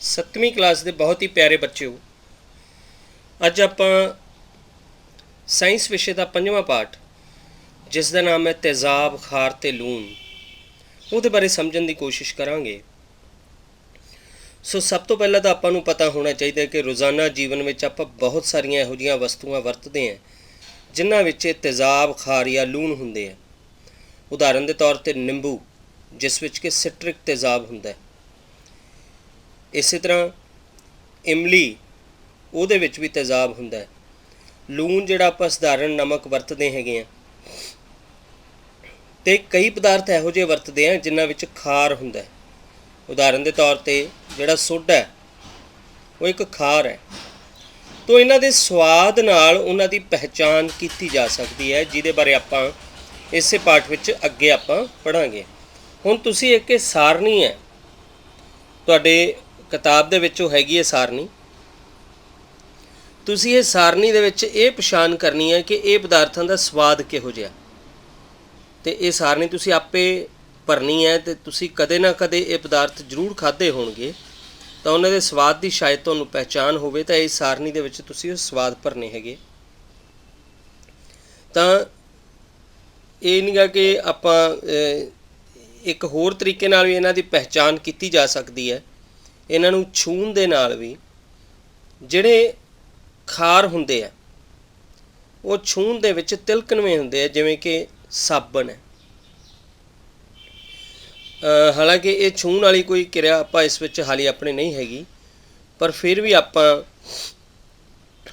7ਵੀਂ class ਦੇ ਬਹੁਤ ਹੀ ਪਿਆਰੇ ਬੱਚਿਓ, ਅੱਜ ਆਪਾਂ ਸਾਇੰਸ ਵਿਸ਼ੇ ਦਾ 5ਵਾਂ ਪਾਠ, ਜਿਸ ਦਾ ਨਾਮ ਹੈ ਤੇਜ਼ਾਬ, ਖਾਰ ਤੇ ਲੂਣ, ਉਹਦੇ ਬਾਰੇ ਸਮਝਣ ਦੀ ਕੋਸ਼ਿਸ਼ ਕਰਾਂਗੇ। ਸੋ ਸਭ ਤੋਂ ਪਹਿਲਾਂ ਤਾਂ ਆਪਾਂ ਨੂੰ ਪਤਾ ਹੋਣਾ ਚਾਹੀਦਾ ਕਿ ਰੋਜ਼ਾਨਾ ਜੀਵਨ ਵਿੱਚ ਆਪਾਂ ਬਹੁਤ ਸਾਰੀਆਂ ਇਹੋ ਜਿਹੀਆਂ ਵਸਤੂਆਂ ਵਰਤਦੇ ਹਾਂ ਜਿਨ੍ਹਾਂ ਵਿੱਚ ਤੇਜ਼ਾਬ, ਖਾਰ ਜਾਂ ਲੂਣ ਹੁੰਦੇ ਆ। ਉਦਾਹਰਨ ਦੇ ਤੌਰ 'ਤੇ ਨਿੰਬੂ, ਜਿਸ ਵਿੱਚ ਕਿ ਸਿਟਰਿਕ ਤੇਜ਼ਾਬ ਹੁੰਦਾ ਹੈ। ਇਸੇ ਤਰ੍ਹਾਂ ਇਮਲੀ, ਉਹਦੇ ਵਿੱਚ ਵੀ ਤੇਜ਼ਾਬ ਹੁੰਦਾ ਹੈ। ਲੂਣ ਜਿਹੜਾ ਆਪਾਂ ਸਧਾਰਨ ਨਮਕ ਵਰਤਦੇ ਹੈਗੇ ਹਾਂ, ਅਤੇ ਕਈ ਪਦਾਰਥ ਇਹੋ ਜਿਹੇ ਵਰਤਦੇ ਆ ਜਿਨ੍ਹਾਂ ਵਿੱਚ ਖਾਰ ਹੁੰਦਾ ਹੈ। ਉਦਾਹਰਨ ਦੇ ਤੌਰ 'ਤੇ ਜਿਹੜਾ ਸੋਡਾ ਹੈ ਉਹ ਇੱਕ ਖਾਰ ਹੈ। ਤੋ ਇਹਨਾਂ ਦੇ ਸਵਾਦ ਨਾਲ ਉਹਨਾਂ ਦੀ ਪਹਿਚਾਣ ਕੀਤੀ ਜਾ ਸਕਦੀ ਹੈ, ਜਿਹਦੇ ਬਾਰੇ ਆਪਾਂ ਇਸੇ ਪਾਠ ਵਿੱਚ ਅੱਗੇ ਆਪਾਂ ਪੜ੍ਹਾਂਗੇ। ਹੁਣ ਤੁਸੀਂ ਇੱਕ ਸਾਰਣੀ ਹੈ, ਤੁਹਾਡੇ ਕਿਤਾਬ ਦੇ ਵਿੱਚ ਉਹ ਹੈਗੀ ਹੈ ਸਾਰਣੀ। ਤੁਸੀਂ ਇਹ ਸਾਰਣੀ ਦੇ ਵਿੱਚ ਇਹ ਪਛਾਣ ਕਰਨੀ ਹੈ ਕਿ ਇਹ ਪਦਾਰਥਾਂ ਦਾ ਸਵਾਦ ਕਿਹੋ ਜਿਹਾ, ਅਤੇ ਇਹ ਸਾਰਣੀ ਤੁਸੀਂ ਆਪੇ ਭਰਨੀ ਹੈ। ਅਤੇ ਤੁਸੀਂ ਕਦੇ ਨਾ ਕਦੇ ਇਹ ਪਦਾਰਥ ਜ਼ਰੂਰ ਖਾਧੇ ਹੋਣਗੇ, ਤਾਂ ਉਹਨਾਂ ਦੇ ਸਵਾਦ ਦੀ ਸ਼ਾਇਦ ਤੁਹਾਨੂੰ ਪਹਿਚਾਣ ਹੋਵੇ, ਤਾਂ ਇਸ ਸਾਰਣੀ ਦੇ ਵਿੱਚ ਤੁਸੀਂ ਉਹ ਸਵਾਦ ਭਰਨੇ ਹੈਗੇ। ਤਾਂ ਇਹ ਨਹੀਂ ਗਾ ਕਿ ਆਪਾਂ ਇੱਕ ਹੋਰ ਤਰੀਕੇ ਨਾਲ ਵੀ ਇਹਨਾਂ ਦੀ ਪਹਿਚਾਣ ਕੀਤੀ ਜਾ ਸਕਦੀ ਹੈ। ਇਹਨਾਂ ਨੂੰ ਛੂਹਣ ਦੇ ਨਾਲ ਵੀ ਜਿਹੜੇ ਖਾਰ ਹੁੰਦੇ ਆ ਉਹ ਛੂਹਣ ਦੇ ਵਿੱਚ ਤਿਲਕਣਵੇਂ ਹੁੰਦੇ ਆ, ਜਿਵੇਂ ਕਿ ਸਾਬਣ ਹੈ। ਹਾਲਾਂਕਿ ਇਹ ਛੂਹਣ ਵਾਲੀ ਕੋਈ ਕਿਰਿਆ ਆਪਾਂ ਇਸ ਵਿੱਚ ਹਾਲੇ ਆਪਣੇ ਨਹੀਂ ਹੈਗੀ, ਪਰ ਫਿਰ ਵੀ ਆਪਾਂ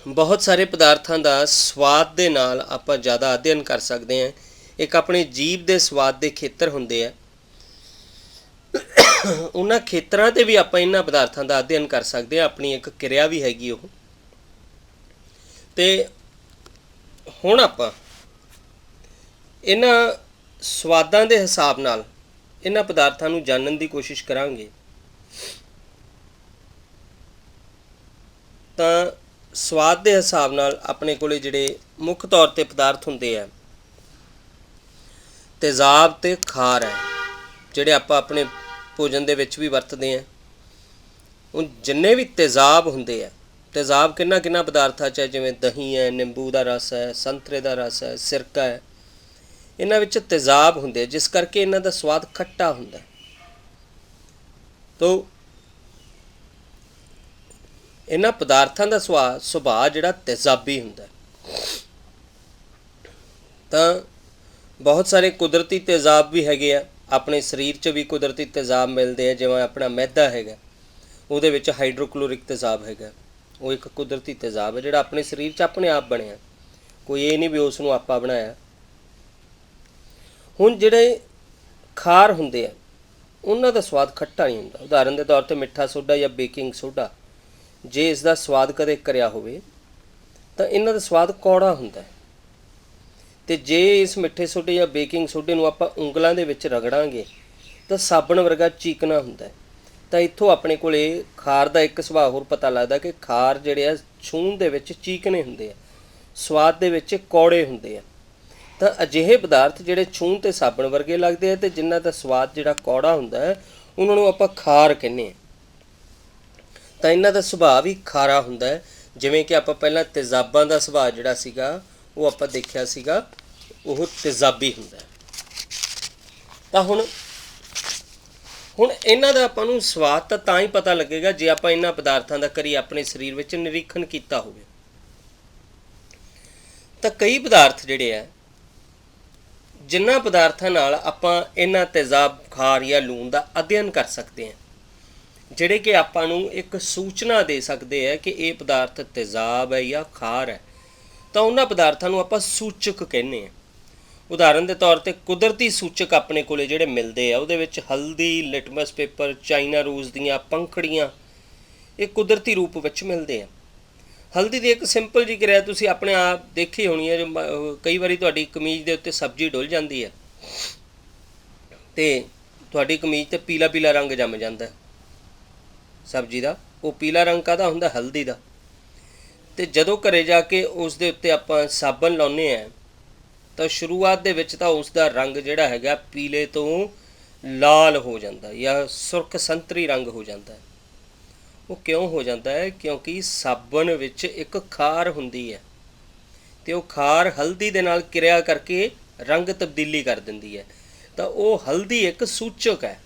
ਬਹੁਤ ਸਾਰੇ ਪਦਾਰਥਾਂ ਦਾ ਸਵਾਦ ਦੇ ਨਾਲ ਆਪਾਂ ਜ਼ਿਆਦਾ ਅਧਿਐਨ ਕਰ ਸਕਦੇ ਹਾਂ। ਇੱਕ ਆਪਣੇ ਜੀਭ ਦੇ ਸਵਾਦ ਦੇ ਖੇਤਰ ਹੁੰਦੇ ਆ, ਉਹਨਾਂ ਖੇਤਰਾਂ 'ਤੇ ਵੀ ਆਪਾਂ ਇਹਨਾਂ ਪਦਾਰਥਾਂ ਦਾ ਅਧਿਐਨ ਕਰ ਸਕਦੇ ਹਾਂ। ਆਪਣੀ ਇੱਕ ਕਿਰਿਆ ਵੀ ਹੈਗੀ ਉਹ। ਅਤੇ ਹੁਣ ਆਪਾਂ ਇਹਨਾਂ ਸਵਾਦਾਂ ਦੇ ਹਿਸਾਬ ਨਾਲ ਇਹਨਾਂ ਪਦਾਰਥਾਂ ਨੂੰ ਜਾਣਨ ਦੀ ਕੋਸ਼ਿਸ਼ ਕਰਾਂਗੇ। ਤਾਂ ਸਵਾਦ ਦੇ ਹਿਸਾਬ ਨਾਲ ਆਪਣੇ ਕੋਲ ਜਿਹੜੇ ਮੁੱਖ ਤੌਰ 'ਤੇ ਪਦਾਰਥ ਹੁੰਦੇ ਆ, ਤੇਜ਼ਾਬ ਅਤੇ ਖਾਰ ਹੈ, ਜਿਹੜੇ ਆਪਾਂ ਆਪਣੇ ਭੋਜਨ ਦੇ ਵਿੱਚ ਵੀ ਵਰਤਦੇ ਹਾਂ। ਹੁਣ ਜਿੰਨੇ ਵੀ ਤੇਜ਼ਾਬ ਹੁੰਦੇ ਆ, ਤੇਜ਼ਾਬ ਕਿੰਨਾ ਪਦਾਰਥਾਂ 'ਚ ਹੈ, ਜਿਵੇਂ ਦਹੀਂ ਹੈ, ਨਿੰਬੂ ਦਾ ਰਸ ਹੈ, ਸੰਤਰੇ ਦਾ ਰਸ ਹੈ, ਸਿਰਕਾ ਹੈ, ਇਹਨਾਂ ਵਿੱਚ ਤੇਜ਼ਾਬ ਹੁੰਦੇ ਆ, ਜਿਸ ਕਰਕੇ ਇਹਨਾਂ ਦਾ ਸਵਾਦ ਖੱਟਾ ਹੁੰਦਾ। ਤੋ ਇਹਨਾਂ ਪਦਾਰਥਾਂ ਦਾ ਸੁਭਾਅ ਜਿਹੜਾ ਤੇਜ਼ਾਬੀ ਹੁੰਦਾ। ਤਾਂ ਬਹੁਤ ਸਾਰੇ ਕੁਦਰਤੀ ਤੇਜ਼ਾਬ ਵੀ ਹੈਗੇ ਆ। ਆਪਣੇ ਸਰੀਰ 'ਚ ਵੀ ਕੁਦਰਤੀ ਤੇਜ਼ਾਬ ਮਿਲਦੇ ਆ, ਜਿਵੇਂ ਆਪਣਾ ਮੈਦਾ ਹੈਗਾ, ਉਹਦੇ ਵਿੱਚ ਹਾਈਡਰੋਕਲੋਰਿਕ ਤੇਜ਼ਾਬ ਹੈਗਾ। ਉਹ ਇੱਕ ਕੁਦਰਤੀ ਤੇਜ਼ਾਬ ਹੈ ਜਿਹੜਾ ਆਪਣੇ ਸਰੀਰ 'ਚ ਆਪਣੇ ਆਪ ਬਣਿਆ, ਕੋਈ ਇਹ ਨਹੀਂ ਵੀ ਉਸ ਨੂੰ ਆਪਾਂ ਬਣਾਇਆ। ਹੁਣ ਜਿਹੜੇ ਖਾਰ ਹੁੰਦੇ ਆ, ਉਹਨਾਂ ਦਾ ਸਵਾਦ ਖੱਟਾ ਨਹੀਂ ਹੁੰਦਾ। ਉਦਾਹਰਨ ਦੇ ਤੌਰ 'ਤੇ ਮਿੱਠਾ ਸੋਡਾ ਜਾਂ ਬੇਕਿੰਗ ਸੋਡਾ, ਜੇ ਇਸ ਦਾ ਸਵਾਦ ਕਦੇ ਕਰਿਆ ਹੋਵੇ ਤਾਂ ਇਹਨਾਂ ਦਾ ਸਵਾਦ ਕੌੜਾ ਹੁੰਦਾ। ਅਤੇ ਜੇ ਇਸ ਮਿੱਠੇ ਸੋਡੇ ਜਾਂ ਬੇਕਿੰਗ ਸੋਡੇ ਨੂੰ ਆਪਾਂ ਉਂਗਲਾਂ ਦੇ ਵਿੱਚ ਰਗੜਾਂਗੇ ਤਾਂ ਸਾਬਣ ਵਰਗਾ ਚੀਕਣਾ ਹੁੰਦਾ। ਤਾਂ ਇੱਥੋਂ ਆਪਣੇ ਕੋਲ ਖਾਰ ਦਾ ਇੱਕ ਸੁਭਾਅ ਹੋਰ ਪਤਾ ਲੱਗਦਾ ਕਿ ਖਾਰ ਜਿਹੜੇ ਆ ਛੂਹਣ ਦੇ ਵਿੱਚ ਚੀਕਣੇ ਹੁੰਦੇ ਆ, ਸਵਾਦ ਦੇ ਵਿੱਚ ਕੌੜੇ ਹੁੰਦੇ ਆ। ਤਾਂ ਅਜਿਹੇ ਪਦਾਰਥ ਜਿਹੜੇ ਛੂਹਣ 'ਤੇ ਸਾਬਣ ਵਰਗੇ ਲੱਗਦੇ ਆ ਅਤੇ ਜਿਨ੍ਹਾਂ ਦਾ ਸਵਾਦ ਜਿਹੜਾ ਕੌੜਾ ਹੁੰਦਾ, ਉਹਨਾਂ ਨੂੰ ਆਪਾਂ ਖਾਰ ਕਹਿੰਦੇ ਹਾਂ। ਤਾਂ ਇਹਨਾਂ ਦਾ ਸੁਭਾਅ ਵੀ ਖਾਰਾ ਹੁੰਦਾ, ਜਿਵੇਂ ਕਿ ਆਪਾਂ ਪਹਿਲਾਂ ਤੇਜ਼ਾਬਾਂ ਦਾ ਸੁਭਾਅ ਜਿਹੜਾ ਸੀਗਾ ਉਹ ਆਪਾਂ ਦੇਖਿਆ ਸੀਗਾ, ਉਹ ਤੇਜ਼ਾਬੀ ਹੁੰਦਾ। ਤਾਂ ਹੁਣ ਇਹਨਾਂ ਦਾ ਆਪਾਂ ਨੂੰ ਸਵਾਦ ਤਾਂ ਹੀ ਪਤਾ ਲੱਗੇਗਾ ਜੇ ਆਪਾਂ ਇਹਨਾਂ ਪਦਾਰਥਾਂ ਦਾ ਕਰੀ ਆਪਣੇ ਸਰੀਰ ਵਿੱਚ ਨਿਰੀਖਣ ਕੀਤਾ ਹੋਵੇ। ਤਾਂ ਕਈ ਪਦਾਰਥ ਜਿਹੜੇ ਆ, ਜਿਨ੍ਹਾਂ ਪਦਾਰਥਾਂ ਨਾਲ ਆਪਾਂ ਇਹਨਾਂ ਤੇਜ਼ਾਬ, ਖਾਰ ਜਾਂ ਲੂਣ ਦਾ ਅਧਿਐਨ ਕਰ ਸਕਦੇ ਹਾਂ, ਜਿਹੜੇ ਕਿ ਆਪਾਂ ਨੂੰ ਇੱਕ ਸੂਚਨਾ ਦੇ ਸਕਦੇ ਆ ਕਿ ਇਹ ਪਦਾਰਥ ਤੇਜ਼ਾਬ ਹੈ ਜਾਂ ਖਾਰ ਹੈ, ਤਾਂ ਉਹਨਾਂ ਪਦਾਰਥਾਂ ਨੂੰ ਆਪਾਂ ਸੂਚਕ ਕਹਿੰਦੇ ਹਾਂ। ਉਦਾਹਰਨ ਦੇ ਤੌਰ 'ਤੇ ਕੁਦਰਤੀ ਸੂਚਕ ਆਪਣੇ ਕੋਲ ਜਿਹੜੇ ਮਿਲਦੇ ਆ, ਉਹਦੇ ਵਿੱਚ ਹਲਦੀ, ਲਿਟਮਸ ਪੇਪਰ, ਚਾਈਨਾ ਰੋਜ਼ ਦੀਆਂ ਪੰਖੜੀਆਂ, ਇਹ ਕੁਦਰਤੀ ਰੂਪ ਵਿੱਚ ਮਿਲਦੇ ਆ। ਹਲਦੀ ਦੀ ਇੱਕ ਸਿੰਪਲ ਜਿਹੀ ਕਿਰਿਆ ਤੁਸੀਂ ਆਪਣੇ ਆਪ ਦੇਖੀ ਹੋਣੀ ਹੈ, ਜੋ ਕਈ ਵਾਰੀ ਤੁਹਾਡੀ ਕਮੀਜ਼ ਦੇ ਉੱਤੇ ਸਬਜ਼ੀ ਡੁੱਲ ਜਾਂਦੀ ਹੈ ਅਤੇ ਤੁਹਾਡੀ ਕਮੀਜ਼ 'ਤੇ ਪੀਲਾ ਰੰਗ ਜੰਮ ਜਾਂਦਾ ਸਬਜ਼ੀ ਦਾ। ਉਹ ਪੀਲਾ ਰੰਗ ਕਾਹਦਾ ਹੁੰਦਾ? ਹਲਦੀ ਦਾ। ਅਤੇ ਜਦੋਂ ਘਰ ਜਾ ਕੇ ਉਸ ਦੇ ਉੱਤੇ ਆਪਾਂ ਸਾਬਣ ਲਾਉਂਦੇ ਹਾਂ ਤਾਂ ਸ਼ੁਰੂਆਤ ਦੇ ਵਿੱਚ ਤਾਂ ਉਸ ਦਾ ਰੰਗ ਜਿਹੜਾ ਹੈਗਾ ਪੀਲੇ ਤੋਂ ਲਾਲ ਹੋ ਜਾਂਦਾ ਜਾਂ ਸੁਰਖ ਸੰਤਰੀ ਰੰਗ ਹੋ ਜਾਂਦਾ। ਉਹ ਕਿਉਂ ਹੋ ਜਾਂਦਾ ਹੈ? ਕਿਉਂਕਿ ਸਾਬਣ ਵਿੱਚ ਇੱਕ ਖਾਰ ਹੁੰਦੀ ਹੈ ਤੇ ਉਹ ਖਾਰ ਹਲਦੀ ਦੇ ਨਾਲ ਕਿਰਿਆ ਕਰਕੇ ਰੰਗ ਤਬਦੀਲੀ ਕਰ ਦਿੰਦੀ ਹੈ। ਤਾਂ ਉਹ ਹਲਦੀ ਇੱਕ ਸੂਚਕ ਹੈ।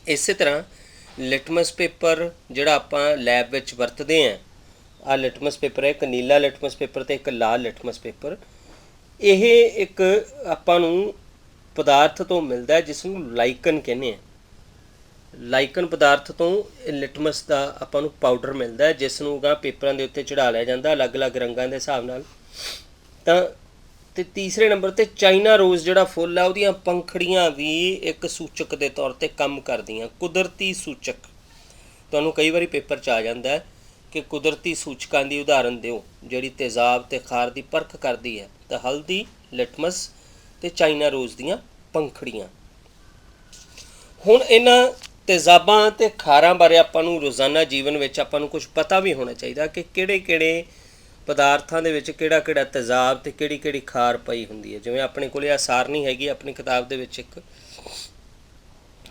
ਇਸੇ ਤਰ੍ਹਾਂ ਲਿਟਮਸ ਪੇਪਰ ਜਿਹੜਾ ਆਪਾਂ ਲੈਬ ਵਿੱਚ ਵਰਤਦੇ ਹਾਂ, ਆਹ ਲਿਟਮਸ ਪੇਪਰ ਹੈ, ਇੱਕ ਨੀਲਾ ਲਿਟਮਸ ਪੇਪਰ ਤੇ ਇੱਕ ਲਾਲ ਲਿਟਮਸ ਪੇਪਰ। ਇਹ ਇੱਕ ਆਪਾਂ ਨੂੰ ਪਦਾਰਥ ਤੋਂ ਮਿਲਦਾ ਹੈ ਜਿਸ ਨੂੰ ਲਾਈਕਨ ਕਹਿੰਦੇ ਆ। ਲਾਈਕਨ ਪਦਾਰਥ ਤੋਂ ਲਿਟਮਸ ਦਾ ਆਪਾਂ ਨੂੰ ਪਾਊਡਰ ਮਿਲਦਾ ਹੈ, ਜਿਸ ਨੂੰ ਗਾ ਪੇਪਰਾਂ ਦੇ ਉੱਤੇ ਚੜ੍ਹਾ ਲਿਆ ਜਾਂਦਾ ਅਲੱਗ-ਅਲੱਗ ਰੰਗਾਂ ਦੇ ਹਿਸਾਬ ਨਾਲ। ਤਾਂ ਤੇ ਤੀਸਰੇ ਨੰਬਰ 'ਤੇ ਚਾਈਨਾ ਰੋਜ਼ ਜਿਹੜਾ ਫੁੱਲ ਆ, ਉਹਦੀਆਂ ਪੰਖੜੀਆਂ ਵੀ ਇੱਕ ਸੂਚਕ ਦੇ ਤੌਰ 'ਤੇ ਕੰਮ ਕਰਦੀਆਂ, ਕੁਦਰਤੀ ਸੂਚਕ। ਤੁਹਾਨੂੰ ਕਈ ਵਾਰੀ ਪੇਪਰ 'ਚ ਆ ਜਾਂਦਾ ਹੈ ਕਿ ਕੁਦਰਤੀ ਸੂਚਕਾਂ ਦੀ ਉਦਾਹਰਨ ਦਿਓ ਜਿਹੜੀ ਤੇਜ਼ਾਬ ਅਤੇ ਖਾਰ ਦੀ ਪਰਖ ਕਰਦੀ ਹੈ। ਤਾਂ ਹਲਦੀ, ਲਿਟਮਸ ਅਤੇ ਚਾਈਨਾ ਰੋਜ਼ ਦੀਆਂ ਪੰਖੜੀਆਂ। ਹੁਣ ਇਹਨਾਂ ਤੇਜ਼ਾਬਾਂ ਅਤੇ ਖਾਰਾਂ ਬਾਰੇ ਆਪਾਂ ਨੂੰ ਰੋਜ਼ਾਨਾ ਜੀਵਨ ਵਿੱਚ ਆਪਾਂ ਨੂੰ ਕੁਝ ਪਤਾ ਵੀ ਹੋਣਾ ਚਾਹੀਦਾ ਕਿ ਕਿਹੜੇ-ਕਿਹੜੇ ਪਦਾਰਥਾਂ ਦੇ ਵਿੱਚ ਕਿਹੜਾ-ਕਿਹੜਾ ਤੇਜ਼ਾਬ ਅਤੇ ਕਿਹੜੀ-ਕਿਹੜੀ ਖਾਰ ਪਈ ਹੁੰਦੀ ਹੈ। ਜਿਵੇਂ ਆਪਣੇ ਕੋਲ ਇਹ ਸਾਰਣੀ ਹੈਗੀ ਆਪਣੀ ਕਿਤਾਬ ਦੇ ਵਿੱਚ, ਇੱਕ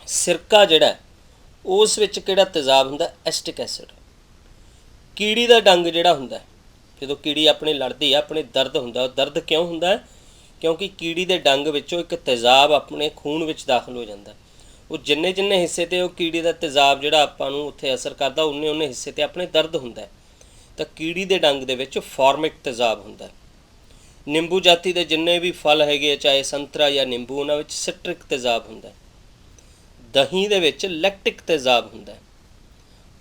ਸਿਰਕਾ ਜਿਹੜਾ ਉਸ ਵਿੱਚ ਕਿਹੜਾ ਤੇਜ਼ਾਬ ਹੁੰਦਾ? ਐਸਟਿਕ ਐਸਿਡ। ਕੀੜੀ ਦਾ ਡੰਗ ਜਿਹੜਾ ਹੁੰਦਾ, ਜਦੋਂ ਕੀੜੀ ਆਪਣੇ ਲੜਦੀ ਆ, ਆਪਣੇ ਦਰਦ ਹੁੰਦਾ। ਉਹ ਦਰਦ ਕਿਉਂ ਹੁੰਦਾ? ਕਿਉਂਕਿ ਕੀੜੀ ਦੇ ਡੰਗ ਵਿੱਚੋਂ ਇੱਕ ਤੇਜ਼ਾਬ ਆਪਣੇ ਖੂਨ ਵਿੱਚ ਦਾਖਲ ਹੋ ਜਾਂਦਾ। ਉਹ ਜਿੰਨੇ ਹਿੱਸੇ 'ਤੇ ਉਹ ਕੀੜੀ ਦਾ ਤੇਜ਼ਾਬ ਜਿਹੜਾ ਆਪਾਂ ਨੂੰ ਉੱਥੇ ਅਸਰ ਕਰਦਾ, ਉਨੇ ਹਿੱਸੇ 'ਤੇ ਆਪਣੇ ਦਰਦ ਹੁੰਦਾ। ਤਾਂ ਕੀੜੀ ਦੇ ਡੰਗ ਦੇ ਵਿੱਚ ਫਾਰਮਿਕ ਤੇਜ਼ਾਬ ਹੁੰਦਾ। ਨਿੰਬੂ ਜਾਤੀ ਦੇ ਜਿੰਨੇ ਵੀ ਫਲ ਹੈਗੇ, ਚਾਹੇ ਸੰਤਰਾ ਜਾਂ ਨਿੰਬੂ, ਉਹਨਾਂ ਵਿੱਚ ਸਿਟਰਿਕ ਤੇਜ਼ਾਬ ਹੁੰਦਾ। ਦਹੀਂ ਦੇ ਵਿੱਚ ਲੈਕਟਿਕ ਤੇਜ਼ਾਬ ਹੁੰਦਾ।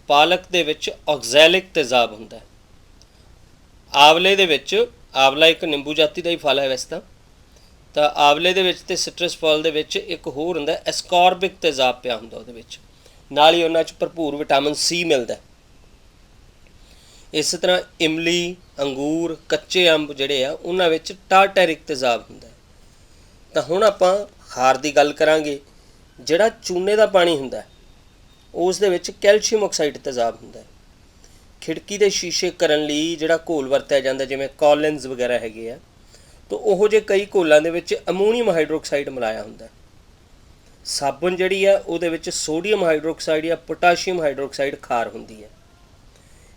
ਪਾਲਕ ਦੇ ਵਿੱਚ ਆਕਜ਼ੈਲਿਕ ਤੇਜ਼ਾਬ ਹੁੰਦਾ। ਆਵਲੇ ਦੇ ਵਿੱਚ, ਆਵਲਾ ਇੱਕ ਨਿੰਬੂ ਜਾਤੀ ਦਾ ਹੀ ਫਲ ਹੈ ਵੈਸੇ ਤਾਂ ਆਵਲੇ ਦੇ ਵਿੱਚ ਅਤੇ ਸਿਟਰਸ ਫਲ ਦੇ ਵਿੱਚ ਇੱਕ ਹੋਰ ਹੁੰਦਾ ਐਸਕੋਰਬਿਕ ਤੇਜ਼ਾਬ ਪਿਆ ਹੁੰਦਾ ਉਹਦੇ ਵਿੱਚ। ਨਾਲ ਹੀ ਉਹਨਾਂ 'ਚ ਭਰਪੂਰ ਵਿਟਾਮਿਨ ਸੀ ਮਿਲਦਾ। ਇਸੇ ਤਰ੍ਹਾਂ ਇਮਲੀ, ਅੰਗੂਰ, ਕੱਚੇ ਅੰਬ ਜਿਹੜੇ ਆ, ਉਹਨਾਂ ਵਿੱਚ ਟਾਰਟੈਰਿਕ ਤੇਜ਼ਾਬ ਹੁੰਦਾ। ਤਾਂ ਹੁਣ ਆਪਾਂ ਖਾਰ ਦੀ ਗੱਲ ਕਰਾਂਗੇ। ਜਿਹੜਾ ਚੂਨੇ ਦਾ ਪਾਣੀ ਹੁੰਦਾ ਉਸ ਦੇ ਵਿੱਚ ਕੈਲਸ਼ੀਅਮ ਆਕਸਾਈਡ ਤੇਜ਼ਾਬ ਹੁੰਦਾ। ਖਿੜਕੀ ਦੇ ਸ਼ੀਸ਼ੇ ਕਰਨ ਲਈ ਜਿਹੜਾ ਘੋਲ ਵਰਤਿਆ ਜਾਂਦਾ, ਜਿਵੇਂ ਕੋਲਿਨਸ ਵਗੈਰਾ ਹੈਗੇ ਆ, ਤਾਂ ਉਹੋ ਜਿਹੇ ਕਈ ਘੋਲਾਂ ਦੇ ਵਿੱਚ ਅਮੋਨੀਅਮ ਹਾਈਡਰੋਕਸਾਈਡ ਮਿਲਾਇਆ ਹੁੰਦਾ। ਸਾਬਣ ਜਿਹੜੀ ਆ ਉਹਦੇ ਵਿੱਚ ਸੋਡੀਅਮ ਹਾਈਡਰੋਕਸਾਈਡ ਜਾਂ ਪੋਟਾਸ਼ੀਅਮ ਹਾਈਡਰੋਕਸਾਈਡ ਖਾਰ ਹੁੰਦੀ ਹੈ।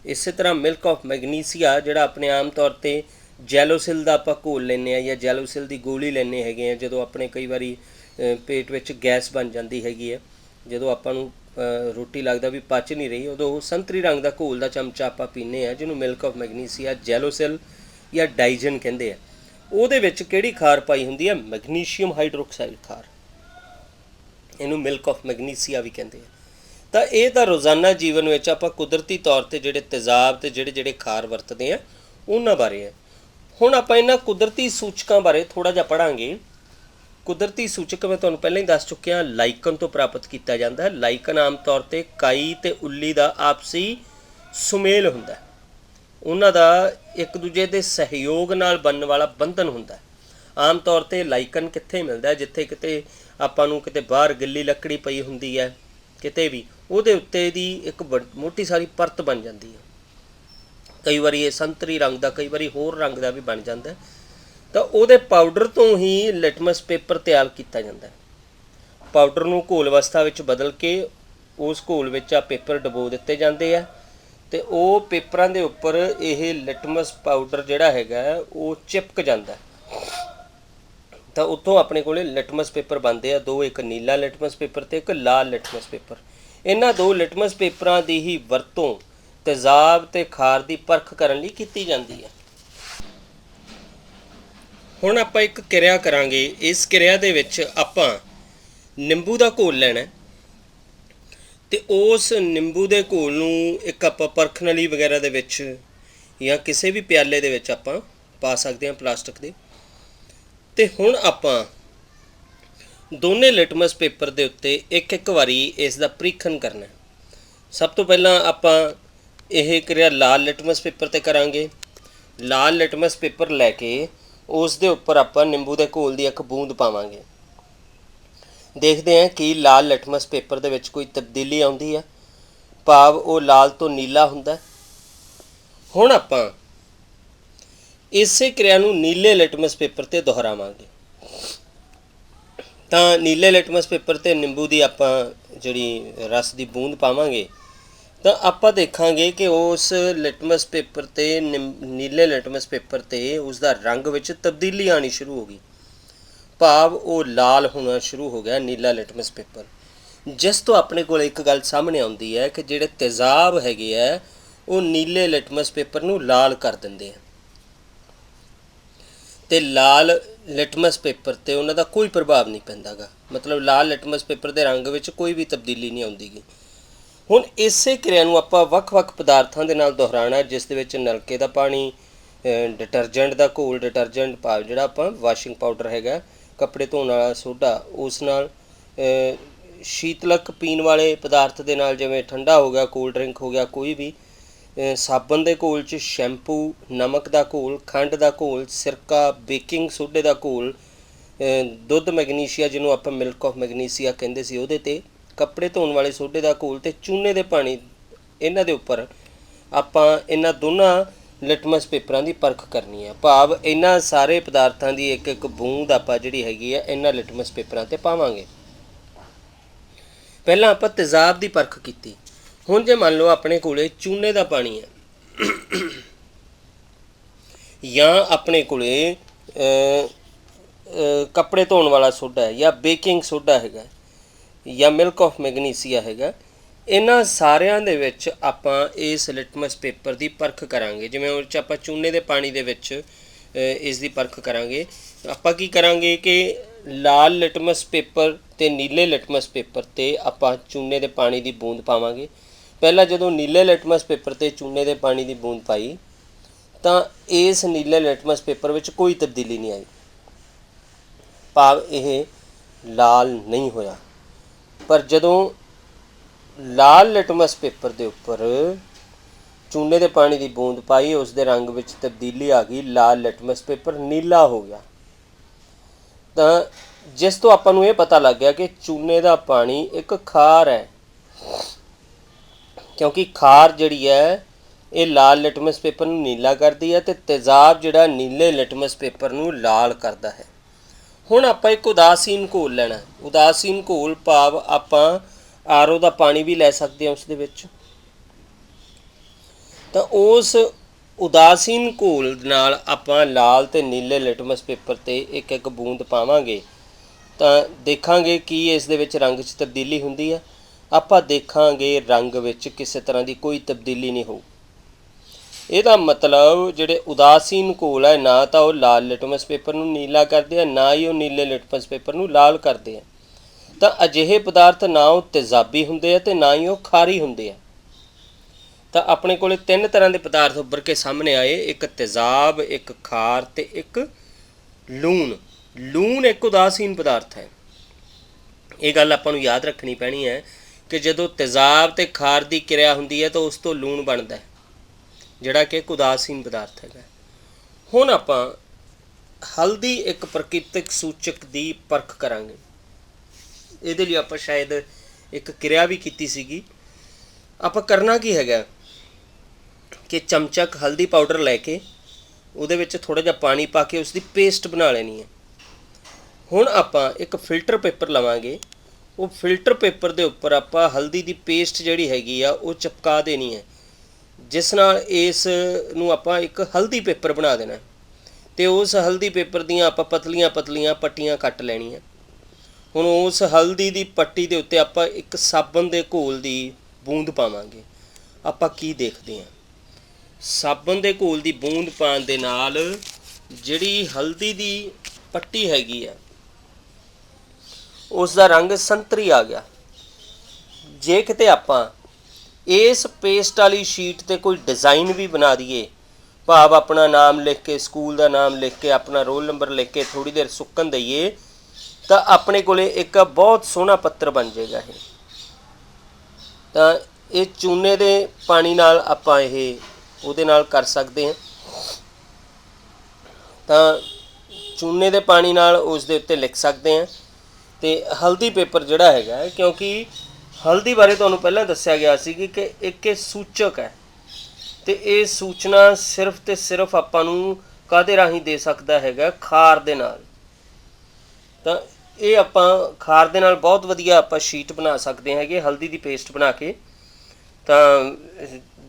ਇਸੇ ਤਰ੍ਹਾਂ ਮਿਲਕ ਆਫ ਮੈਗਨੀਸੀਆ ਜਿਹੜਾ ਆਪਣੇ ਆਮ ਤੌਰ 'ਤੇ ਜੈਲੋਸਿਲ ਦਾ ਆਪਾਂ ਘੋਲ ਲੈਂਦੇ ਹਾਂ ਜਾਂ ਜੈਲੋਸਿਲ ਦੀ ਗੋਲੀ ਲੈਂਦੇ ਹੈਗੇ ਆ ਜਦੋਂ ਆਪਣੇ ਕਈ ਵਾਰੀ ਪੇਟ ਵਿੱਚ ਗੈਸ ਬਣ ਜਾਂਦੀ ਹੈਗੀ ਹੈ, ਜਦੋਂ ਆਪਾਂ ਨੂੰ ਰੋਟੀ ਲੱਗਦਾ ਵੀ ਪਚ ਨਹੀਂ ਰਹੀ, ਉਦੋਂ ਸੰਤਰੀ ਰੰਗ ਦਾ ਘੋਲ ਦਾ ਚਮਚਾ ਆਪਾਂ ਪੀਂਦੇ ਹਾਂ, ਜਿਹਨੂੰ ਮਿਲਕ ਆਫ ਮੈਗਨੀਸੀਆ, ਜੈਲੋਸਿਲ ਜਾਂ ਡਾਈਜਨ ਕਹਿੰਦੇ ਆ। ਉਹਦੇ ਵਿੱਚ ਕਿਹੜੀ ਖਾਰ ਪਾਈ ਹੁੰਦੀ ਹੈ? ਮੈਗਨੀਸ਼ੀਅਮ ਹਾਈਡਰੋਕਸਾਈਡ ਖਾਰ। ਇਹਨੂੰ ਮਿਲਕ ਆਫ ਮੈਗਨੀਸੀਆ ਵੀ ਕਹਿੰਦੇ ਆ। ਤਾਂ ਇਹ ਤਾਂ ਰੋਜ਼ਾਨਾ ਜੀਵਨ ਵਿੱਚ ਆਪਾਂ ਕੁਦਰਤੀ ਤੌਰ 'ਤੇ ਜਿਹੜੇ ਤੇਜ਼ਾਬ ਅਤੇ ਜਿਹੜੇ ਖਾਰ ਵਰਤਦੇ ਆ ਉਹਨਾਂ ਬਾਰੇ ਹੈ। ਹੁਣ ਆਪਾਂ ਇਹਨਾਂ ਕੁਦਰਤੀ ਸੂਚਕਾਂ ਬਾਰੇ ਥੋੜ੍ਹਾ ਜਿਹਾ ਪੜ੍ਹਾਂਗੇ। ਕੁਦਰਤੀ ਸੂਚਕ ਮੈਂ ਤੁਹਾਨੂੰ ਪਹਿਲਾਂ ਹੀ ਦੱਸ ਚੁੱਕਿਆ, ਲਾਈਕਨ ਤੋਂ ਪ੍ਰਾਪਤ ਕੀਤਾ ਜਾਂਦਾ ਹੈ। ਲਾਈਕਨ ਆਮ ਤੌਰ 'ਤੇ ਕਾਈ ਅਤੇ ਉੱਲੀ ਦਾ ਆਪਸੀ ਸੁਮੇਲ ਹੁੰਦਾ। ਉਹਨਾਂ ਦਾ ਇੱਕ ਦੂਜੇ ਦੇ ਸਹਿਯੋਗ ਨਾਲ ਬਣਨ ਵਾਲਾ ਬੰਧਨ ਹੁੰਦਾ। ਆਮ ਤੌਰ 'ਤੇ ਲਾਈਕਨ ਕਿੱਥੇ ਮਿਲਦਾ? ਜਿੱਥੇ ਕਿਤੇ ਆਪਾਂ ਨੂੰ ਕਿਤੇ ਬਾਹਰ ਗਿੱਲੀ ਲੱਕੜੀ ਪਈ ਹੁੰਦੀ ਹੈ, ਕਿਤੇ ਵੀ ਉਹਦੇ ਉੱਤੇ ਦੀ ਇੱਕ ਮੋਟੀ ਸਾਰੀ ਪਰਤ ਬਣ ਜਾਂਦੀ ਹੈ। ਕਈ ਵਾਰੀ ਇਹ ਸੰਤਰੀ ਰੰਗ ਦਾ, ਕਈ ਵਾਰੀ ਹੋਰ ਰੰਗ ਦਾ ਵੀ ਬਣ ਜਾਂਦਾ। ਤਾਂ ਉਹਦੇ ਪਾਊਡਰ ਤੋਂ ਹੀ ਲਿਟਮਸ ਪੇਪਰ ਤਿਆਰ ਕੀਤਾ ਜਾਂਦਾ। ਪਾਊਡਰ ਨੂੰ ਘੋਲ ਅਵਸਥਾ ਵਿੱਚ ਬਦਲ ਕੇ ਉਸ ਘੋਲ ਵਿੱਚ ਆ ਪੇਪਰ ਡੁਬੋ ਦਿੱਤੇ ਜਾਂਦੇ ਆ ਅਤੇ ਉਹ ਪੇਪਰਾਂ ਦੇ ਉੱਪਰ ਇਹ ਲਿਟਮਸ ਪਾਊਡਰ ਜਿਹੜਾ ਹੈਗਾ ਉਹ ਚਿਪਕ ਜਾਂਦਾ। ਤਾਂ ਉੱਥੋਂ ਆਪਣੇ ਕੋਲ ਲਿਟਮਸ ਪੇਪਰ ਬਣਦੇ ਆ ਦੋ, ਇੱਕ ਨੀਲਾ ਲਿਟਮਸ ਪੇਪਰ ਅਤੇ ਇੱਕ ਲਾਲ ਲਿਟਮਸ ਪੇਪਰ। ਇਹਨਾਂ ਦੋ ਲਿਟਮਸ ਪੇਪਰਾਂ ਦੀ ਹੀ ਵਰਤੋਂ ਤੇਜ਼ਾਬ ਅਤੇ ਖਾਰ ਦੀ ਪਰਖ ਕਰਨ ਲਈ ਕੀਤੀ ਜਾਂਦੀ ਹੈ। ਹੁਣ ਆਪਾਂ ਇੱਕ ਕਿਰਿਆ ਕਰਾਂਗੇ। ਇਸ ਕਿਰਿਆ ਦੇ ਵਿੱਚ ਆਪਾਂ ਨਿੰਬੂ ਦਾ ਘੋਲ ਲੈਣਾ ਅਤੇ ਉਸ ਨਿੰਬੂ ਦੇ ਘੋਲ ਨੂੰ ਇੱਕ ਆਪਾਂ ਪਰਖ ਨਲੀ ਵਗੈਰਾ ਦੇ ਵਿੱਚ ਜਾਂ ਕਿਸੇ ਵੀ ਪਿਆਲੇ ਦੇ ਵਿੱਚ ਆਪਾਂ ਪਾ ਸਕਦੇ ਹਾਂ, ਪਲਾਸਟਿਕ ਦੇ। ਅਤੇ ਹੁਣ ਆਪਾਂ ਦੋਨੇ ਲਿਟਮਸ ਪੇਪਰ ਦੇ ਉੱਤੇ ਇੱਕ ਵਾਰੀ ਇਸ ਦਾ ਪ੍ਰੀਖਣ ਕਰਨਾ। ਸਭ ਤੋਂ ਪਹਿਲਾਂ ਆਪਾਂ ਇਹ ਕਿਰਿਆ ਲਾਲ ਲਿਟਮਸ ਪੇਪਰ 'ਤੇ ਕਰਾਂਗੇ। ਲਾਲ ਲਿਟਮਸ ਪੇਪਰ ਲੈ ਕੇ ਉਸ ਦੇ ਉੱਪਰ ਆਪਾਂ ਨਿੰਬੂ ਦੇ ਘੋਲ ਦੀ ਇੱਕ ਬੂੰਦ ਪਾਵਾਂਗੇ। ਦੇਖਦੇ ਹਾਂ ਕਿ ਲਾਲ ਲਿਟਮਸ ਪੇਪਰ ਦੇ ਵਿੱਚ ਕੋਈ ਤਬਦੀਲੀ ਆਉਂਦੀ ਹੈ, ਭਾਵ ਉਹ ਲਾਲ ਤੋਂ ਨੀਲਾ ਹੁੰਦਾ। ਹੁਣ ਆਪਾਂ ਇਸੇ ਕਿਰਿਆ ਨੂੰ ਨੀਲੇ ਲਿਟਮਸ ਪੇਪਰ 'ਤੇ ਦੁਹਰਾਵਾਂਗੇ। ਤਾਂ ਨੀਲੇ ਲਿਟਮਸ ਪੇਪਰ 'ਤੇ ਨਿੰਬੂ ਦੀ ਆਪਾਂ ਜਿਹੜੀ ਰਸ ਦੀ ਬੂੰਦ ਪਾਵਾਂਗੇ ਤਾਂ ਆਪਾਂ ਦੇਖਾਂਗੇ ਕਿ ਉਸ ਲਿਟਮਸ ਪੇਪਰ 'ਤੇ ਨੀਲੇ ਲਿਟਮਸ ਪੇਪਰ 'ਤੇ ਉਸ ਦਾ ਰੰਗ ਵਿੱਚ ਤਬਦੀਲੀ ਆਉਣੀ ਸ਼ੁਰੂ ਹੋ ਗਈ, ਭਾਵ ਉਹ ਲਾਲ ਹੋਣਾ ਸ਼ੁਰੂ ਹੋ ਗਿਆ ਨੀਲਾ ਲਿਟਮਸ ਪੇਪਰ। ਜਿਸ ਤੋਂ ਆਪਣੇ ਕੋਲ ਇੱਕ ਗੱਲ ਸਾਹਮਣੇ ਆਉਂਦੀ ਹੈ ਕਿ ਜਿਹੜੇ ਤੇਜ਼ਾਬ ਹੈਗੇ ਆ ਉਹ ਨੀਲੇ ਲਿਟਮਸ ਪੇਪਰ ਨੂੰ ਲਾਲ ਕਰ ਦਿੰਦੇ ਆ, ਅਤੇ ਲਾਲ ਲਿਟਮਸ ਪੇਪਰ 'ਤੇ ਉਹਨਾਂ ਦਾ ਕੋਈ ਪ੍ਰਭਾਵ ਨਹੀਂ ਪੈਂਦਾ ਗਾ, ਮਤਲਬ ਲਾਲ ਲਿਟਮਸ ਪੇਪਰ ਦੇ ਰੰਗ ਵਿੱਚ ਕੋਈ ਵੀ ਤਬਦੀਲੀ ਨਹੀਂ ਆਉਂਦੀ ਗੀ। ਹੁਣ ਇਸੇ ਕਿਰਿਆ ਨੂੰ ਆਪਾਂ ਵੱਖ-ਵੱਖ ਪਦਾਰਥਾਂ ਦੇ ਨਾਲ ਦੁਹਰਾਉਣਾ, ਜਿਸ ਦੇ ਵਿੱਚ ਨਲਕੇ ਦਾ ਪਾਣੀ, ਡਿਟਰਜੈਂਟ ਦਾ ਘੋਲ, ਡਿਟਰਜੈਂਟ ਭਾਵ ਜਿਹੜਾ ਆਪਾਂ ਵਾਸ਼ਿੰਗ ਪਾਊਡਰ ਹੈਗਾ, ਕੱਪੜੇ ਧੋਣ ਵਾਲਾ ਸੋਡਾ, ਉਸ ਨਾਲ ਸ਼ੀਤਲਕ ਪੀਣ ਵਾਲੇ ਪਦਾਰਥ ਦੇ ਨਾਲ, ਜਿਵੇਂ ਠੰਡਾ ਹੋ ਗਿਆ, ਕੋਲਡ ਡਰਿੰਕ ਹੋ ਗਿਆ, ਕੋਈ ਵੀ, ਸਾਬਣ ਦੇ ਘੋਲ 'ਚ ਸ਼ੈਂਪੂ, ਨਮਕ ਦਾ ਘੋਲ, ਖੰਡ ਦਾ ਘੋਲ, ਸਿਰਕਾ, ਬੇਕਿੰਗ ਸੋਡੇ ਦਾ ਘੋਲ, ਦੁੱਧ ਮੈਗਨੀਸ਼ੀਆ ਜਿਹਨੂੰ ਆਪਾਂ ਮਿਲਕ ਆਫ ਮੈਗਨੀਸ਼ੀਆ ਕਹਿੰਦੇ ਸੀ ਉਹਦੇ 'ਤੇ, ਕੱਪੜੇ ਧੋਣ ਵਾਲੇ ਸੋਡੇ ਦਾ ਘੋਲ ਅਤੇ ਚੂਨੇ ਦੇ ਪਾਣੀ, ਇਹਨਾਂ ਦੇ ਉੱਪਰ ਆਪਾਂ ਇਹਨਾਂ ਦੋਨਾਂ ਲਿਟਮਸ ਪੇਪਰਾਂ ਦੀ ਪਰਖ ਕਰਨੀ ਹੈ, ਭਾਵ ਇਹਨਾਂ ਸਾਰੇ ਪਦਾਰਥਾਂ ਦੀ ਇੱਕ ਇੱਕ ਬੂੰਦ ਆਪਾਂ ਜਿਹੜੀ ਹੈਗੀ ਆ ਇਹਨਾਂ ਲਿਟਮਸ ਪੇਪਰਾਂ 'ਤੇ ਪਾਵਾਂਗੇ। ਪਹਿਲਾਂ ਆਪਾਂ ਤੇਜ਼ਾਬ ਦੀ ਪਰਖ ਕੀਤੀ। ਹੁਣ ਜੇ ਮੰਨ ਲਓ ਆਪਣੇ ਕੋਲੇ ਚੂਨੇ ਦਾ ਪਾਣੀ ਹੈ ਜਾਂ ਆਪਣੇ ਕੋਲੇ ਕੱਪੜੇ ਧੋਣ ਵਾਲਾ ਸੋਡਾ ਹੈ ਜਾਂ ਬੇਕਿੰਗ ਸੋਡਾ ਹੈਗਾ ਜਾਂ ਮਿਲਕ ਆਫ ਮੈਗਨੀਸ਼ੀਆ ਹੈਗਾ, ਇਹਨਾਂ ਸਾਰਿਆਂ ਦੇ ਵਿੱਚ ਆਪਾਂ ਇਸ ਲਿਟਮਸ ਪੇਪਰ ਦੀ ਪਰਖ ਕਰਾਂਗੇ। ਜਿਵੇਂ ਉਹ 'ਚ ਆਪਾਂ ਚੂਨੇ ਦੇ ਪਾਣੀ ਦੇ ਵਿੱਚ ਇਸ ਦੀ ਪਰਖ ਕਰਾਂਗੇ। ਆਪਾਂ ਕੀ ਕਰਾਂਗੇ ਕਿ ਲਾਲ ਲਿਟਮਸ ਪੇਪਰ ਅਤੇ ਨੀਲੇ ਲਿਟਮਸ ਪੇਪਰ 'ਤੇ ਆਪਾਂ ਚੂਨੇ ਦੇ ਪਾਣੀ ਦੀ ਬੂੰਦ ਪਾਵਾਂਗੇ। ਪਹਿਲਾਂ ਜਦੋਂ ਨੀਲੇ ਲਿਟਮਸ ਪੇਪਰ 'ਤੇ ਚੂਨੇ ਦੇ ਪਾਣੀ ਦੀ ਬੂੰਦ ਪਾਈ ਤਾਂ ਇਸ ਨੀਲੇ ਲਿਟਮਸ ਪੇਪਰ ਵਿੱਚ ਕੋਈ ਤਬਦੀਲੀ ਨਹੀਂ ਆਈ, ਭਾਵ ਇਹ ਲਾਲ ਨਹੀਂ ਹੋਇਆ। ਪਰ ਜਦੋਂ ਲਾਲ ਲਿਟਮਸ ਪੇਪਰ ਦੇ ਉੱਪਰ ਚੂਨੇ ਦੇ ਪਾਣੀ ਦੀ ਬੂੰਦ ਪਾਈ, ਉਸ ਦੇ ਰੰਗ ਵਿੱਚ ਤਬਦੀਲੀ ਆ ਗਈ, ਲਾਲ ਲਿਟਮਸ ਪੇਪਰ ਨੀਲਾ ਹੋ ਗਿਆ। ਤਾਂ ਜਿਸ ਤੋਂ ਆਪਾਂ ਨੂੰ ਇਹ ਪਤਾ ਲੱਗ ਗਿਆ ਕਿ ਚੂਨੇ ਦਾ ਪਾਣੀ ਇੱਕ ਖਾਰ ਹੈ, ਕਿਉਂਕਿ ਖਾਰ ਜਿਹੜੀ ਹੈ ਇਹ ਲਾਲ ਲਿਟਮਸ ਪੇਪਰ ਨੂੰ ਨੀਲਾ ਕਰਦੀ ਹੈ ਅਤੇ ਤੇਜ਼ਾਬ ਜਿਹੜਾ ਨੀਲੇ ਲਿਟਮਸ ਪੇਪਰ ਨੂੰ ਲਾਲ ਕਰਦਾ ਹੈ। ਹੁਣ ਆਪਾਂ ਇੱਕ ਉਦਾਸੀਨ ਘੋਲ ਲੈਣਾ। ਉਦਾਸੀਨ ਘੋਲ ਭਾਵ ਆਪਾਂ RO ਦਾ ਪਾਣੀ ਵੀ ਲੈ ਸਕਦੇ ਹਾਂ ਉਸ ਦੇ ਵਿੱਚ। ਤਾਂ ਉਸ ਉਦਾਸੀਨ ਘੋਲ ਨਾਲ ਆਪਾਂ ਲਾਲ ਅਤੇ ਨੀਲੇ ਲਿਟਮਸ ਪੇਪਰ 'ਤੇ ਇੱਕ ਇੱਕ ਬੂੰਦ ਪਾਵਾਂਗੇ ਤਾਂ ਦੇਖਾਂਗੇ ਕੀ ਇਸ ਦੇ ਵਿੱਚ ਰੰਗ 'ਚ ਤਬਦੀਲੀ ਹੁੰਦੀ ਹੈ। ਆਪਾਂ ਦੇਖਾਂਗੇ ਰੰਗ ਵਿੱਚ ਕਿਸੇ ਤਰ੍ਹਾਂ ਦੀ ਕੋਈ ਤਬਦੀਲੀ ਨਹੀਂ ਹੋਊ। ਇਹਦਾ ਮਤਲਬ ਜਿਹੜੇ ਉਦਾਸੀਨ ਘੋਲ ਹੈ ਨਾ ਤਾਂ ਉਹ ਲਾਲ ਲਿਟਮਸ ਪੇਪਰ ਨੂੰ ਨੀਲਾ ਕਰਦੇ ਆ, ਨਾ ਹੀ ਉਹ ਨੀਲੇ ਲਿਟਮਸ ਪੇਪਰ ਨੂੰ ਲਾਲ ਕਰਦੇ ਆ। ਤਾਂ ਅਜਿਹੇ ਪਦਾਰਥ ਨਾ ਉਹ ਤੇਜ਼ਾਬੀ ਹੁੰਦੇ ਆ ਅਤੇ ਨਾ ਹੀ ਉਹ ਖਾਰੀ ਹੁੰਦੇ ਆ। ਤਾਂ ਆਪਣੇ ਕੋਲ 3 ਤਰ੍ਹਾਂ ਦੇ ਪਦਾਰਥ ਉੱਭਰ ਕੇ ਸਾਹਮਣੇ ਆਏ, ਇੱਕ ਤੇਜ਼ਾਬ, ਇੱਕ ਖਾਰ ਅਤੇ ਇੱਕ ਲੂਣ। ਲੂਣ ਇੱਕ ਉਦਾਸੀਨ ਪਦਾਰਥ ਹੈ। ਇਹ ਗੱਲ ਆਪਾਂ ਨੂੰ ਯਾਦ ਰੱਖਣੀ ਪੈਣੀ ਹੈ ਕਿ ਜਦੋਂ ਤੇਜ਼ਾਬ ਅਤੇ ਖਾਰ ਦੀ ਕਿਰਿਆ ਹੁੰਦੀ ਹੈ ਤਾਂ ਉਸ ਤੋਂ ਲੂਣ ਬਣਦਾ ਹੈ, ਜਿਹੜਾ ਕਿ ਇੱਕ ਉਦਾਸੀਨ ਪਦਾਰਥ ਹੈਗਾ। ਹੁਣ ਆਪਾਂ ਹਲਦੀ ਇੱਕ ਪ੍ਰਕਿਰਤਿਕ ਸੂਚਕ ਦੀ ਪਰਖ ਕਰਾਂਗੇ। ਇਹਦੇ ਲਈ ਆਪਾਂ ਸ਼ਾਇਦ ਇੱਕ ਕਿਰਿਆ ਵੀ ਕੀਤੀ ਸੀਗੀ। ਆਪਾਂ ਕਰਨਾ ਕੀ ਹੈਗਾ ਕਿ ਚਮਚਾ ਹਲਦੀ ਪਾਊਡਰ ਲੈ ਕੇ ਉਹਦੇ ਵਿੱਚ ਥੋੜ੍ਹਾ ਜਿਹਾ ਪਾਣੀ ਪਾ ਕੇ ਉਸ ਦੀ ਪੇਸਟ ਬਣਾ ਲੈਣੀ ਹੈ। ਹੁਣ ਆਪਾਂ ਇੱਕ ਫਿਲਟਰ ਪੇਪਰ ਲਵਾਂਗੇ। ਉਹ ਫਿਲਟਰ ਪੇਪਰ ਦੇ ਉੱਪਰ ਆਪਾਂ ਹਲਦੀ ਦੀ ਪੇਸਟ ਜਿਹੜੀ ਹੈਗੀ ਆ ਉਹ ਚਿਪਕਾ ਦੇਣੀ ਹੈ, ਜਿਸ ਨਾਲ ਇਸ ਨੂੰ ਆਪਾਂ ਇੱਕ ਹਲਦੀ ਪੇਪਰ ਬਣਾ ਦੇਣਾ ਅਤੇ ਉਸ ਹਲਦੀ ਪੇਪਰ ਦੀਆਂ ਆਪਾਂ ਪਤਲੀਆਂ ਪਤਲੀਆਂ ਪੱਟੀਆਂ ਕੱਟ ਲੈਣੀਆਂ। ਹੁਣ ਉਸ ਹਲਦੀ ਦੀ ਪੱਟੀ ਦੇ ਉੱਤੇ ਆਪਾਂ ਇੱਕ ਸਾਬਣ ਦੇ ਘੋਲ ਦੀ ਬੂੰਦ ਪਾਵਾਂਗੇ। ਆਪਾਂ ਕੀ ਦੇਖਦੇ ਹਾਂ, ਸਾਬਣ ਦੇ ਘੋਲ ਦੀ ਬੂੰਦ ਪਾਉਣ ਦੇ ਨਾਲ ਜਿਹੜੀ ਹਲਦੀ ਦੀ ਪੱਟੀ ਹੈਗੀ ਆ ਉਸ ਦਾ ਰੰਗ ਸੰਤਰੀ ਆ ਗਿਆ। ਜੇ ਕਿਤੇ ਆਪਾਂ ਇਸ ਪੇਸਟ ਵਾਲੀ ਸ਼ੀਟ 'ਤੇ ਕੋਈ ਡਿਜ਼ਾਈਨ ਵੀ ਬਣਾ ਦਈਏ, ਭਾਵ ਆਪਣਾ ਨਾਮ ਲਿਖ ਕੇ, ਸਕੂਲ ਦਾ ਨਾਮ ਲਿਖ ਕੇ, ਆਪਣਾ ਰੋਲ ਨੰਬਰ ਲਿਖ ਕੇ ਥੋੜ੍ਹੀ ਦੇਰ ਸੁੱਕਣ ਦਈਏ ਤਾਂ ਆਪਣੇ ਕੋਲ ਇੱਕ ਬਹੁਤ ਸੋਹਣਾ ਪੱਤਰ ਬਣ ਜਾਏਗਾ ਇਹ। ਤਾਂ ਇਹ ਚੂਨੇ ਦੇ ਪਾਣੀ ਨਾਲ ਆਪਾਂ ਇਹ ਉਹਦੇ ਨਾਲ ਕਰ ਸਕਦੇ ਹਾਂ। ਤਾਂ ਚੂਨੇ ਦੇ ਪਾਣੀ ਨਾਲ ਉਸ ਦੇ ਉੱਤੇ ਲਿਖ ਸਕਦੇ ਹਾਂ। ਅਤੇ ਹਲਦੀ ਪੇਪਰ ਜਿਹੜਾ ਹੈਗਾ, ਕਿਉਂਕਿ ਹਲਦੀ ਬਾਰੇ ਤੁਹਾਨੂੰ ਪਹਿਲਾਂ ਦੱਸਿਆ ਗਿਆ ਸੀ ਕਿ ਇੱਕ ਇਹ ਸੂਚਕ ਹੈ ਅਤੇ ਇਹ ਸੂਚਨਾ ਸਿਰਫ ਅਤੇ ਸਿਰਫ ਆਪਾਂ ਨੂੰ ਕਾਹਦੇ ਰਾਹੀਂ ਦੇ ਸਕਦਾ ਹੈਗਾ, ਖਾਰ ਦੇ ਨਾਲ। ਤਾਂ ਇਹ ਆਪਾਂ ਖਾਰ ਦੇ ਨਾਲ ਬਹੁਤ ਵਧੀਆ ਆਪਾਂ ਸ਼ੀਟ ਬਣਾ ਸਕਦੇ ਹੈਗੇ ਹਲਦੀ ਦੀ ਪੇਸਟ ਬਣਾ ਕੇ। ਤਾਂ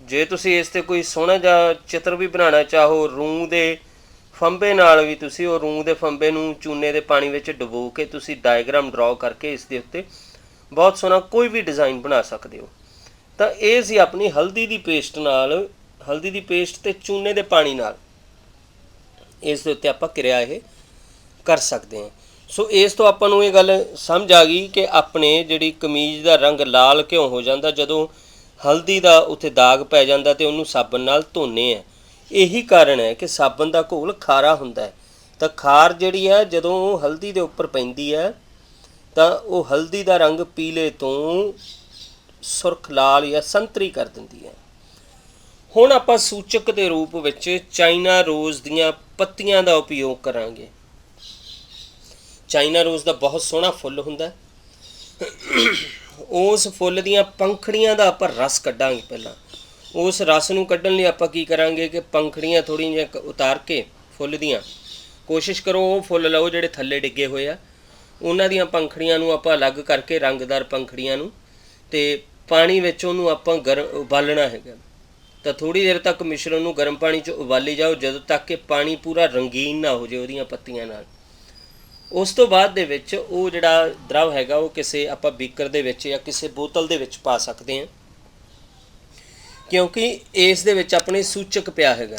ਜੇ ਤੁਸੀਂ ਇਸ 'ਤੇ ਕੋਈ ਸੋਹਣਾ ਜਿਹਾ ਚਿੱਤਰ ਵੀ ਬਣਾਉਣਾ ਚਾਹੋ, ਰੂੰ ਦੇ ਫੰਬੇ ਨਾਲ ਵੀ ਤੁਸੀਂ ਉਹ ਰੂੰ ਦੇ ਫੰਬੇ ਨੂੰ ਚੂਨੇ ਦੇ ਪਾਣੀ ਵਿੱਚ ਡੁਬੋ ਕੇ ਤੁਸੀਂ ਡਾਇਗਰਾਮ ਡਰਾਅ ਕਰਕੇ ਇਸ ਦੇ ਉੱਤੇ ਬਹੁਤ ਸੋਹਣਾ ਕੋਈ ਵੀ ਡਿਜ਼ਾਈਨ ਬਣਾ ਸਕਦੇ ਹੋ। ਤਾਂ ਇਹ ਸੀ ਆਪਣੀ ਹਲਦੀ ਦੀ ਪੇਸਟ ਨਾਲ, ਹਲਦੀ ਦੀ ਪੇਸਟ ਅਤੇ ਚੂਨੇ ਦੇ ਪਾਣੀ ਨਾਲ ਇਸ ਦੇ ਉੱਤੇ ਆਪਾਂ ਕਿਰਿਆ ਇਹ ਕਰ ਸਕਦੇ ਹਾਂ। ਸੋ ਇਸ ਤੋਂ ਆਪਾਂ ਨੂੰ ਇਹ ਗੱਲ ਸਮਝ ਆ ਗਈ ਕਿ ਆਪਣੇ ਜਿਹੜੀ ਕਮੀਜ਼ ਦਾ ਰੰਗ ਲਾਲ ਕਿਉਂ ਹੋ ਜਾਂਦਾ ਜਦੋਂ ਹਲਦੀ ਦਾ ਉੱਥੇ ਦਾਗ ਪੈ ਜਾਂਦਾ ਅਤੇ ਉਹਨੂੰ ਸਾਬਣ ਨਾਲ ਧੋਂਦੇ ਹਾਂ। ਇਹੀ ਕਾਰਨ ਹੈ ਕਿ ਸਾਬਣ ਦਾ ਘੋਲ ਖਾਰਾ ਹੁੰਦਾ ਹੈ। ਤਾਂ ਖਾਰ ਜਿਹੜੀ ਹੈ ਜਦੋਂ ਉਹ ਹਲਦੀ ਦੇ ਉੱਪਰ ਪੈਂਦੀ ਹੈ ਤਾਂ ਉਹ ਹਲਦੀ ਦਾ ਰੰਗ ਪੀਲੇ ਤੋਂ ਸੁਰਖ ਲਾਲ ਜਾਂ ਸੰਤਰੀ ਕਰ ਦਿੰਦੀ ਹੈ। ਹੁਣ ਆਪਾਂ ਸੂਚਕ ਦੇ ਰੂਪ ਵਿੱਚ ਚਾਈਨਾ ਰੋਜ਼ ਦੀਆਂ ਪੱਤੀਆਂ ਦਾ ਉਪਯੋਗ ਕਰਾਂਗੇ। ਚਾਈਨਾ ਰੋਜ਼ ਦਾ ਬਹੁਤ ਸੋਹਣਾ ਫੁੱਲ ਹੁੰਦਾ। ਉਸ ਫੁੱਲ ਦੀਆਂ ਪੰਖੜੀਆਂ ਦਾ ਆਪਾਂ ਰਸ ਕੱਢਾਂਗੇ। ਪਹਿਲਾਂ ਉਸ ਰਸ ਨੂੰ ਕੱਢਣ ਲਈ ਆਪਾਂ ਕੀ ਕਰਾਂਗੇ ਕਿ ਪੰਖੜੀਆਂ ਥੋੜ੍ਹੀਆਂ ਜਿਹੀਆਂ ਉਤਾਰ ਕੇ ਫੁੱਲ ਦੀਆਂ ਕੋਸ਼ਿਸ਼ ਕਰੋ ਉਹ ਫੁੱਲ ਲਓ ਜਿਹੜੇ ਥੱਲੇ ਡਿੱਗੇ ਹੋਏ ਆ, ਉਹਨਾਂ ਦੀਆਂ ਪੰਖੜੀਆਂ ਨੂੰ ਆਪਾਂ ਅਲੱਗ ਕਰਕੇ, ਰੰਗਦਾਰ ਪੰਖੜੀਆਂ ਨੂੰ, ਅਤੇ ਪਾਣੀ ਵਿੱਚ ਉਹਨੂੰ ਆਪਾਂ ਉਬਾਲਣਾ ਹੈਗਾ। ਤਾਂ ਥੋੜ੍ਹੀ ਦੇਰ ਤੱਕ ਮਿਸ਼ਰਣ ਨੂੰ ਗਰਮ ਪਾਣੀ 'ਚ ਉਬਾਲੀ ਜਾਓ ਜਦੋਂ ਤੱਕ ਕਿ ਪਾਣੀ ਪੂਰਾ ਰੰਗੀਨ ਨਾ ਹੋ ਜਾਏ ਉਹਦੀਆਂ ਪੱਤੀਆਂ ਨਾਲ। ਉਸ ਤੋਂ ਬਾਅਦ ਦੇ ਵਿੱਚ ਉਹ ਜਿਹੜਾ ਦਰਵ ਹੈਗਾ ਉਹ ਕਿਸੇ ਆਪਾਂ ਬੀਕਰ ਦੇ ਵਿੱਚ ਜਾਂ ਕਿਸੇ ਬੋਤਲ ਦੇ ਵਿੱਚ ਪਾ ਸਕਦੇ ਹਾਂ, ਕਿਉਂਕਿ ਇਸ ਦੇ ਵਿੱਚ ਆਪਣੇ ਸੂਚਕ ਪਿਆ ਹੈਗਾ।